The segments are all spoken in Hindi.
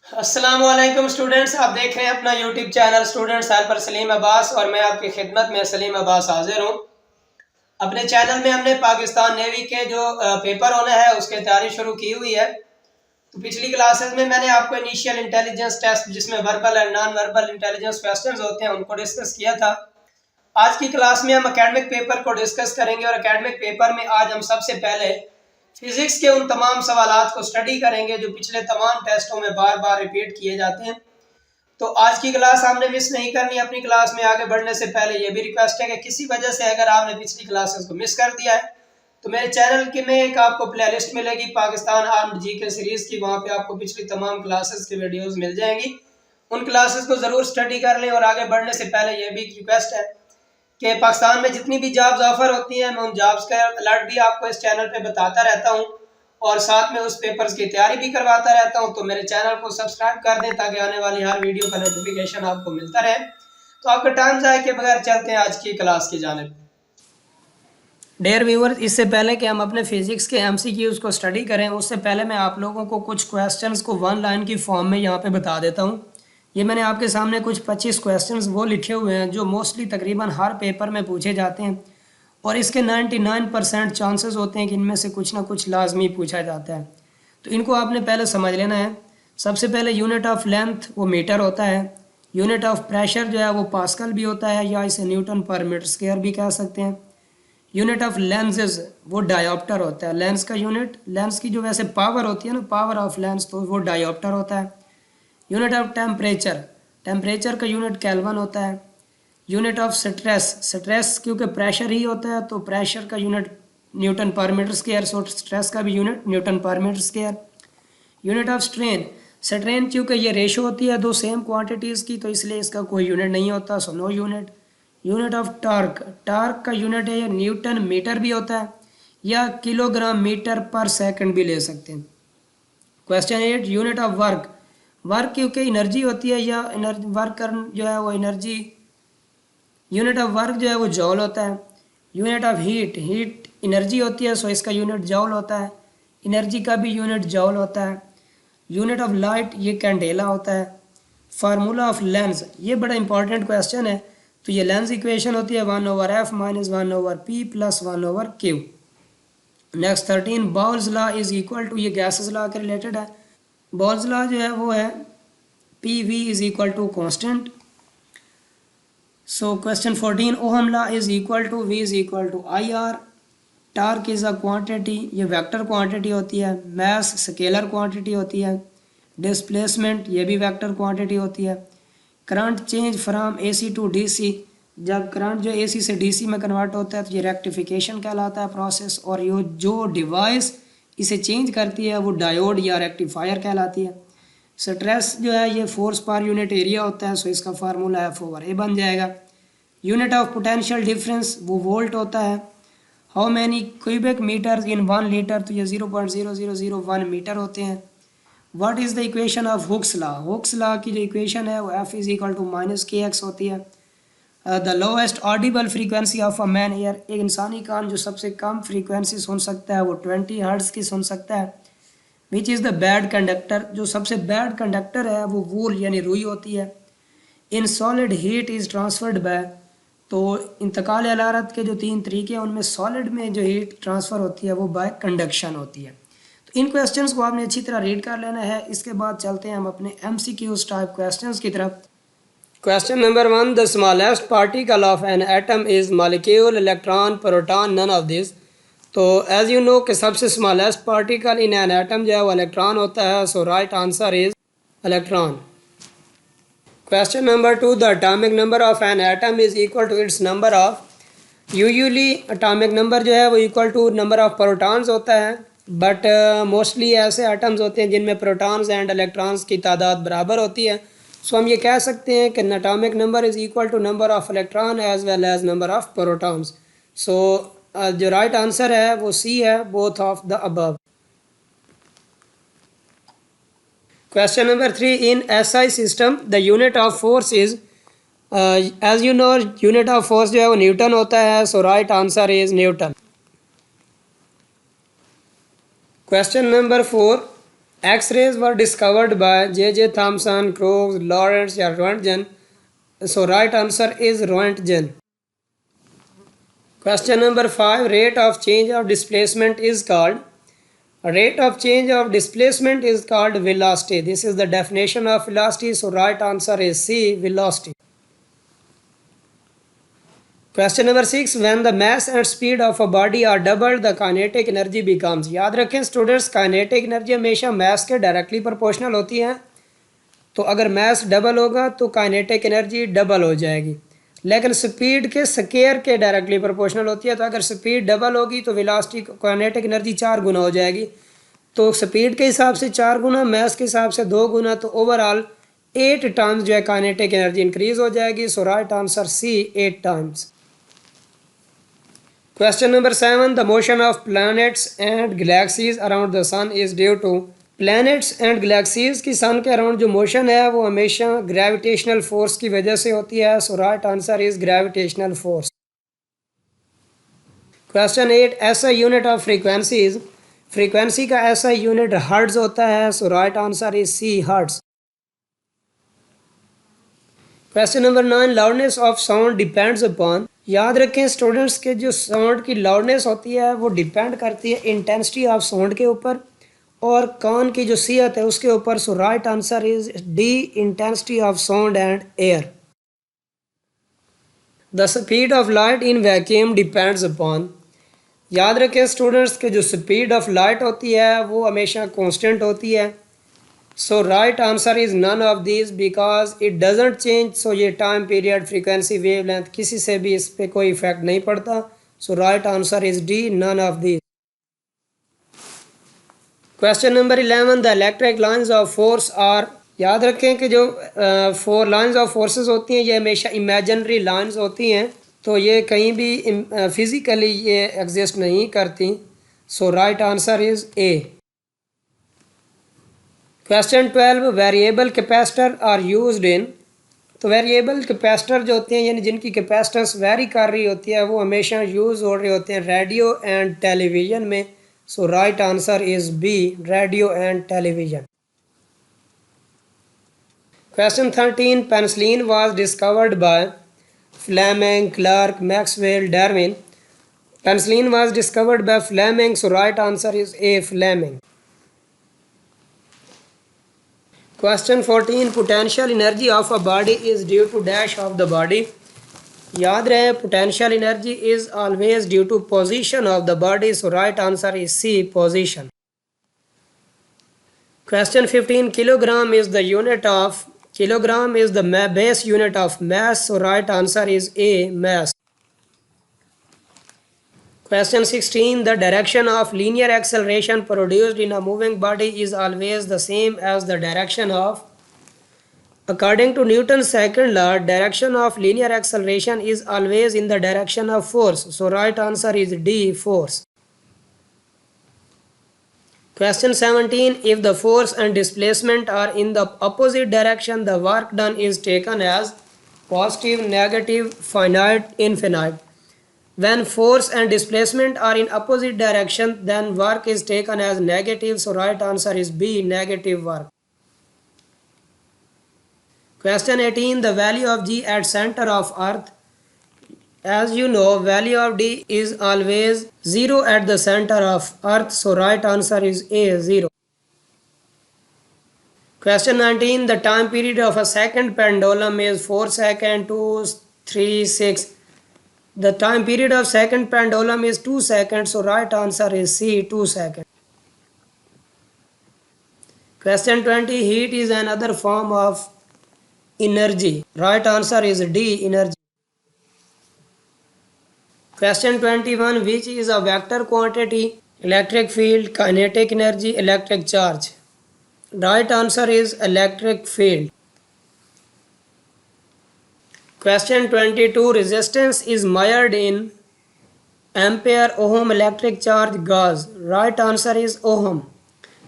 अस्सलामुअलैकुम स्टूडेंट्स, आप देख रहे हैं अपना YouTube channel students helper Salim Abbas और मैं आपकी खिदमत में सलीम अब्बास हाजिर हूँ। अपने चैनल में हमने पाकिस्तान नेवी के जो पेपर होने हैं उसकी तैयारी शुरू की हुई है। तो पिछली क्लासेस में मैंने आपको इनिशियल इंटेलिजेंस टेस्ट जिसमें verbal and non verbal intelligence questions होते हैं उनको डिस्कस किया था। आज की क्लास में हम एकेडमिक पेपर को डिस्कस करेंगे और एकेडमिक पेपर में आज हम सबसे पहले फिजिक्स के उन तमाम सवालात को स्टडी करेंगे जो पिछले तमाम टेस्टों में बार बार रिपीट किए जाते हैं। तो आज की क्लास आपने मिस नहीं करनी। अपनी क्लास में आगे बढ़ने से पहले ये भी रिक्वेस्ट है कि किसी वजह से अगर आपने पिछली क्लासेस को मिस कर दिया है तो मेरे चैनल के में एक आपको प्लेलिस्ट मिलेगी पाकिस्तान आर्म्ड जीके सीरीज की, वहाँ पे आपको पिछली तमाम क्लासेस की वीडियोस मिल जाएंगी। उन क्लासेस को ज़रूर स्टडी कर लें। और आगे बढ़ने से पहले ये भी एक रिक्वेस्ट है कि पाकिस्तान में जितनी भी जॉब्स ऑफर होती हैं मैं उन जॉब्स का अलर्ट भी आपको इस चैनल पे बताता रहता हूँ और साथ में उस पेपर्स की तैयारी भी करवाता रहता हूँ। तो मेरे चैनल को सब्सक्राइब कर दें ताकि आने वाली हर वीडियो का नोटिफिकेशन आपको मिलता रहे। तो आपका टाइम जाए के बगैर चलते हैं आज की क्लास की जानिब। डियर व्यूअर्स, इससे पहले कि हम अपने फिजिक्स के एमसीक्यूज को स्टडी करें उससे पहले मैं आप लोगों को कुछ क्वेश्चंस को वन लाइन की फॉर्म में यहाँ पे बता देता हूँ। ये मैंने आपके सामने कुछ 25 क्वेश्चंस वो लिखे हुए हैं जो मोस्टली तकरीबन हर पेपर में पूछे जाते हैं और इसके 99% चांसेस होते हैं कि इनमें से कुछ ना कुछ लाजमी पूछा जाता है। तो इनको आपने पहले समझ लेना है। सबसे पहले यूनिट ऑफ लेंथ वो मीटर होता है। यूनिट ऑफ प्रेशर जो है वो पास्कल भी होता है या इसे न्यूटन पर मीटर स्क्वायर भी कह सकते हैं। यूनिट ऑफ लेंसेज वो डायोप्टर होता है। लेंस का यूनिट, लेंस की जो वैसे पावर होती है ना, पावर ऑफ लेंस, तो वो डायोप्टर होता है। यूनिट ऑफ टेम्परेचर, टेम्परेचर का यूनिट केल्विन होता है। यूनिट ऑफ स्ट्रेस, स्ट्रेस क्योंकि प्रेशर ही होता है तो प्रेशर का unit newton per metre square, so stress का भी unit newton per metre square. Unit of strain, strain क्योंकि ये रेशो होती है दो सेम क्वांटिटीज़ की तो इसलिए इसका कोई यूनिट नहीं होता, so no unit. Unit of torque, torque का यूनिट है या न्यूटन मीटर भी होता है या किलोग्राम मीटर पर सेकंड भी ले सकते हैं। Question 8, unit of work, work क्योंकि एनर्जी होती है या वर्क जो है वो एनर्जी, यूनिट ऑफ वर्क जो है वो जॉल होता है। Unit of heat, heat energy होती है सो इसका यूनिट जॉल होता है। एनर्जी का भी यूनिट जॉल होता है। यूनिट ऑफ लाइट ये कैंडेला होता है। फार्मूला ऑफ लेंस, ये बड़ा इंपॉर्टेंट क्वेश्चन है। तो ये लेंस इक्वेशन होती है 1/f minus 1/p plus 1/q। Next 13, Boyle's law is equal to, ये गैसेस लॉ के रिलेटेड है। बॉल्स लॉ जो है वो है PV is equal to constant. So question 14, Ohm law is equal to V is equal to IR. Torque is a quantity, ये वेक्टर क्वांटिटी होती है। mass स्केलर क्वांटिटी होती है। डिस्प्लेसमेंट ये भी वेक्टर क्वांटिटी होती है। Current change from AC to DC, जब करंट जो AC से DC में कन्वर्ट होता है तो ये रेक्टिफिकेशन कहलाता है प्रोसेस। और ये जो डिवाइस इसे चेंज करती है वो डायोड या रेक्टिफायर कहलाती है। स्ट्रेस जो है ये फोर्स पर यूनिट एरिया होता है, सो इसका फार्मूला F/A बन जाएगा। यूनिट ऑफ पोटेंशियल डिफरेंस वो वोल्ट होता है। How many cubic metres in 1 litre, तो ये 0.0001 मीटर होते हैं। What is the equation of Hooke's law, Hooke's law की जो इक्वेशन है वो F is equal to -kx होती है। The lowest audible frequency of a man ear, एक इंसानी कान जो सबसे कम फ्रीक्वेंसी सुन सकता है वो 20 हर्ट्ज़ की सुन सकता है। Which is the bad conductor, जो सबसे बैड कंडक्टर है वो वूल यानी रुई होती है। In solid heat is transferred by, तो इंतकाल हरारत के जो 3 तरीके हैं उनमें सॉलिड में जो हीट ट्रांसफ़र होती है वो बाय कंडक्शन होती है। तो इन क्वेश्चंस को आपने अच्छी तरह रीड कर लेना है। इसके बाद चलते हैं हम अपने MCQs टाइप क्वेश्चंस की तरफ। Question number 1, the smallest particle of an atom is molecule, electron, proton, none of this. तो एज यू नो कि सबसे smallest particle in an atom जो है वो इलेक्ट्रॉन होता है, so right answer is electron. Question number 2, the atomic number of an atom is equal to its number of, usually atomic number जो है वो equal to number of protons होता है, बट मोस्टली ऐसे एटम्स होते हैं जिनमें प्रोटॉन्स एंड इलेक्ट्रॉन्स की तादाद बराबर होती है। सो हम ये कह सकते हैं कि atomic number is equal to number of electron as well as number of protons. So जो राइट आंसर है वो सी है, both of the above. Question number 3, in SI system the unit of force is, as you know unit of force जो है वो न्यूटन होता है, so right answer is newton. Question number 4, X-rays were discovered by J Thomson, Crookes, Lawrence या रोएंटगन। So right answer is Roentgen. Question number 5. Rate of change of displacement is called. Rate of change of displacement is called velocity. This is the definition of velocity. So right answer is C, velocity. Question number 6. When the mass and speed of a body are doubled, the kinetic energy becomes. याद रखें स्टूडेंट्स, काइनेटिक एनर्जी हमेशा मास के डायरेक्टली प्रोपोर्शनल होती है। तो अगर मास डबल होगा तो काइनेटिक एनर्जी डबल हो जाएगी, लेकिन स्पीड के स्केयर के डायरेक्टली प्रोपोर्शनल होती है। तो अगर स्पीड डबल होगी तो वेलोसिटी काइनेटिक एनर्जी 4 गुना हो जाएगी। तो स्पीड के हिसाब से 4 गुना, मास के हिसाब से 2 गुना, तो ओवरऑल 8 टाइम्स जो है काइनेटिक एनर्जी इंक्रीज हो जाएगी। So right answer C, 8 times. Question number 7. The motion of planets and galaxies around the sun is due to. Planets and galaxies की सन के अराउंड जो मोशन है वो हमेशा ग्रेविटेशनल फोर्स की वजह से होती है। So right answer is gravitational force. Question 8. ऐसा यूनिट ऑफ फ्रीक्वेंसीज, फ्रीक्वेंसी का ऐसा यूनिट हर्ट्ज होता है। So right answer is C, hertz. Question number 9. Loudness of sound depends upon. याद रखें स्टूडेंट्स के जो साउंड की लाउडनेस होती है वो डिपेंड करती है इंटेंसिटी ऑफ साउंड के ऊपर और कान की जो सियत है उसके ऊपर। So right answer is D, intensity of sound and air. The speed of light in vacuum depends upon. याद रखें स्टूडेंट्स के जो स्पीड ऑफ लाइट होती है वो हमेशा कांस्टेंट होती है। So right answer is none of this because it doesn't change. So ये टाइम पीरियड, फ्रीक्वेंसी, वेवलेंथ किसी से भी इस पर कोई इफेक्ट नहीं पड़ता। So right answer is D, none of this. Question number 11. The electric lines of force are. याद रखें कि जो 4 लाइन्स ऑफ फोर्सेस होती हैं ये हमेशा इमेजिनरी लाइन्स होती हैं, तो ये कहीं भी फिजिकली ये एग्जिस्ट नहीं करती। So right answer is A. Question 12. Variable capacitor are used in. तो वेरिएबल कैपेसिटर जो होते हैं यानी जिनकी कैपेसिटेंस वेरी कर रही होती है वो हमेशा यूज़ हो रहे होते हैं रेडियो एंड टेलीविज़न में। So right answer is B, radio and television. Question 13. Penicillin was discovered by Fleming, Clarke, Maxwell, Darwin. Penicillin was discovered by Fleming. So right answer is A, Fleming. Question 14. Potential energy of a body is due to dash of the body. याद रहे potential energy is always due to position of the body. So right answer is C, position. Question 15. Kilogram is the unit of. Kilogram is the base unit of mass. So right answer is A, mass. Question 16. The direction of linear acceleration produced in a moving body is always the same as the direction of. According to Newton's second law, direction of linear acceleration is always in the direction of force. So right answer is D, force. Question 17. If the force and displacement are in the opposite direction, the work done is taken as positive, negative, finite, infinite. When force and displacement are in opposite direction, then work is taken as negative. So right answer is B, negative work. Question 18. The value of G at center of earth. As you know, value of D is always 0 at the center of earth. So right answer is A, 0. Question 19. The time period of a second pendulum is 4 seconds, 2, 3, 6. The time period of second pendulum is 2 seconds. So right answer is C, 2 seconds. Question 20. Heat is another form of energy. Right answer is D, energy. Question 21. Which is a vector quantity? Electric field, kinetic energy, electric charge. Right answer is electric field. Question 22. Resistance is measured in ampere, ohm, electric charge, gauge. Right answer is ohm.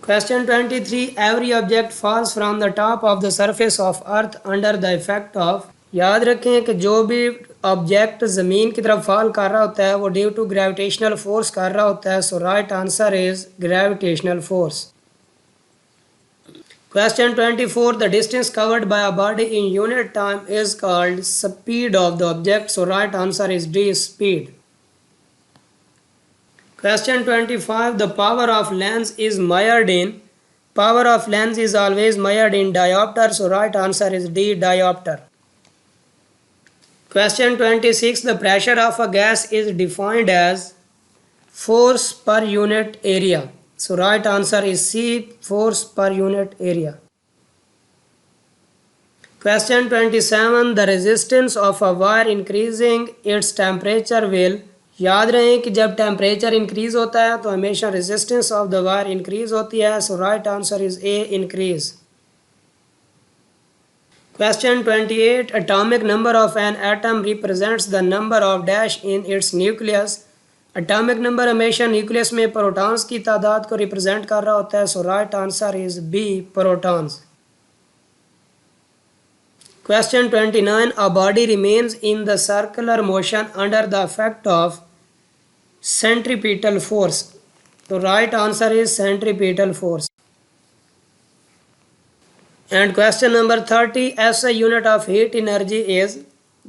Question 23. Every object falls from the top of the surface of earth under the effect of. याद रखें कि जो भी ऑब्जेक्ट ज़मीन की तरफ फॉल कर रहा होता है वो ड्यू टू ग्रेविटेशनल फोर्स कर रहा होता है। So right answer is gravitational force. Question 24. The distance covered by a body in unit time is called speed of the object. So right answer is D, speed. Question 25. The power of lens is measured in. Power of lens is always measured in diopter. So right answer is D, diopter. Question 26. The pressure of a gas is defined as force per unit area. So right answer is C, force per unit area. Question 27. The resistance of a wire increasing its temperature will. याद रहे कि जब टेम्परेचर इंक्रीज होता है तो हमेशा resistance of the wire increase होती है. So right answer is A, increase. Question 28. Atomic number of an atom represents the number of dash in its nucleus. Atomic number हमेशा न्यूक्लियस में प्रोटॉन्स की तादाद को रिप्रेजेंट कर रहा होता है. So right answer is B, protons. Question 29. A body remains in the circular motion under the effect of centripetal force. So right answer is centripetal force. And question number 30. SI unit of heat energy is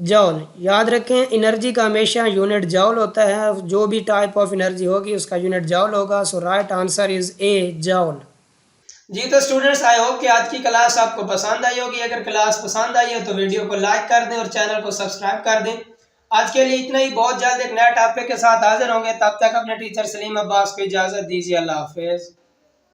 जॉल. याद रखें एनर्जी का हमेशा यूनिट जॉल होता है. जो भी टाइप ऑफ एनर्जी होगी उसका यूनिट जॉल होगा. So right answer is A, joule. जी तो स्टूडेंट्स, आई होप कि आज की क्लास आपको पसंद आई होगी. अगर क्लास पसंद आई हो तो वीडियो को लाइक कर दें और चैनल को सब्सक्राइब कर दें. आज के लिए इतना ही. बहुत जल्द एक नया टॉपिक के साथ हाजिर होंगे. तब तक अपने टीचर सलीम अब्बास को इजाज़त दीजिए. अल्लाह हाफिज़.